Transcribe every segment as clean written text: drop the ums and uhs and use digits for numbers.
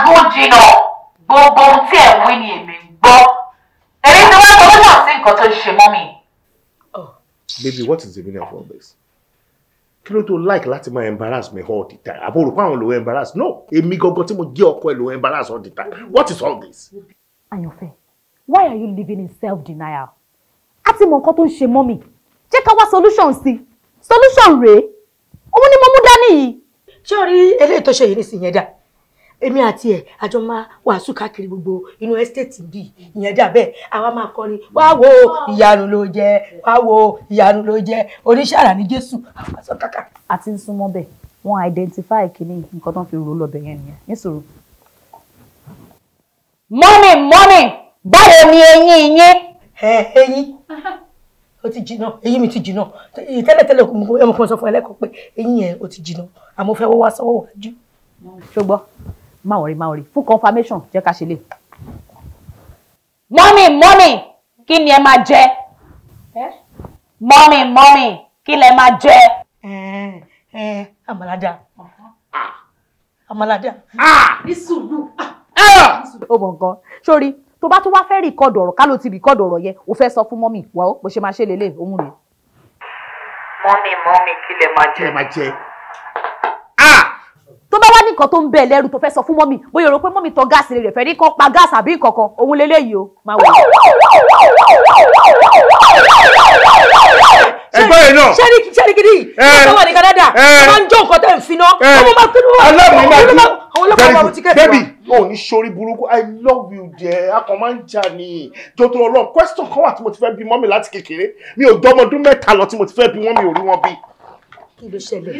tó jìnnà gbogbo ohun tí ẹ̀ ń wí ni èmi ń gbọ́. Èmi ti wá solution sí nǹkan tó ń ṣe mọ́ mi. Baby, what is the meaning of all this? Kí ló tó like láti máa embarrass me all the time? Àbò rò pé àwọn ló embarrass? No, èmi gangan tí mo jẹ́ ọkọ ẹ̀ ló embarrass all the time. What is all this? Àyànfẹ́, why are you living in self-denial? A ti mọ nǹkan tó ń ṣe mọ́ mi. Jẹ́ ká wá solution sí. Solution rèé. Òun ni mo mú dání yìí. Ṣé o rí eléyìí tó ṣe yìí nísìnyí yẹn dà? Èmi àti ẹ̀ àjọ máa wàásù káàkiri gbogbo inú estate bí ìyẹn dà bẹ́ẹ̀. Àwa máa kọrin, wá wo ìyanu ló jẹ́, wá wo ìyanu ló jẹ́, oníṣàrà ní Jésù. Àwọn sọ kàkà. A ti ń súnmọ́ bẹ́ẹ̀. Wọ́n identify kìíní nǹkan tó ń fi rò lọ́bẹ̀ yẹn nìyẹn. Nísòro. Mọ́mì, báwo ni eyín yín? Eyín. Ó ti jìnnà, eyín mi ti jìnnà. Tẹ́lẹ̀tẹ́lẹ̀ ẹmọ kan sọ fún ẹlẹ́kọ̀ọ́ pé eyín yẹn ó ti jìnnà. Àmọ́ fẹ́ wọ́n wá sọ́wọ́ wájú. Ṣùgbọ́n, má worry. Fún confirmation, jẹ́ ká ṣe lè. Mọ́mì, kí ni ẹ máa jẹ? Mọ́mì, kí lẹ máa jẹ? Àmàlàdà. Àmàlàdà. Ní sùúrù. Ó mọ̀ nǹkan. Sórí, tó bá tún wá fẹ́ rìkọ́dù ọ̀rọ̀ ká ló ti rìkọ́dù ọ̀rọ̀ yẹn o fẹ́ sọ fún mọ́mì wà ó bó ṣe máa ṣe lélẹ̀ òun rèé. Mọ́mì kí lẹ máa jẹ? Tó bá wá nìkan tó ń bẹ̀ lẹ́rù tó fẹ́ sọ fún mọ́mì bóyá o rò pé mọ́mì tọ gáàsì rẹ̀ fẹ́ ní kán pa gáàsì àbí ìkọ̀kan òun lélẹ́yìí o máa wọ̀. Ẹgbẹ́ yìí náà. Ṣẹ́rí gidi yìí. Ṣé wà ní Canada? Ṣé máa ń jó nǹkan tẹ́ ń fi náà? Ọmọ máa pinnu wà. Àwọn ọlọ́pàá máa ti kẹ́kọ̀ọ́. Baby, o ní sórí burúkú. I love you dear. A kàn máa ń jà ní. Jọ̀ọ́ tó Ọlọ́run, question kan wà tí mo ti fẹ́ bi mọ́mì láti kékeré. Mi ò jọ ọmọ ọdún 3 lọ tí mo ti fẹ́ bi wọ́n mi ò rí wọn bí. Kí ló ṣẹlẹ̀?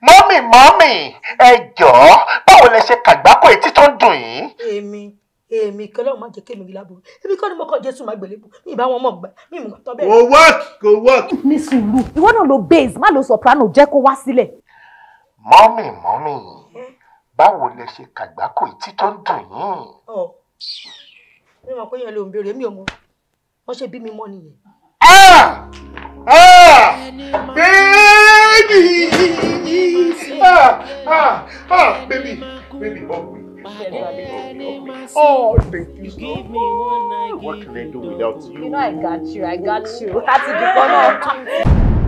Mọ́mì, ẹ jọ̀ọ́, báwo lẹ ṣe kàgbákò etí tó ń dùn yín? Èmi kan lọ́wọ́ máa jẹ́ kémi rí láburú. Èmi kọ́ ni mo kọ́ Jésù máa gbèlébù. Mi ìbá wọn mọ̀ gbà. Mi ìmọ̀ tọ́ bẹ́ẹ̀. Kò work. Ní sùúrù, ìwọ náà lo bass, má lo soprano jẹ́ kó wá sílẹ̀. Mọ́mì, báwo lẹ ṣe kàgbákò etí tó ń dùn yín? Mi mọ̀ pé yẹn ló ń béèrè, mi ò mọ̀. Wọ́n ṣe bí mi mọ́ nìyẹn. Baby, oh, thank you so much. What can I do without you? You know I got you. That's the corner.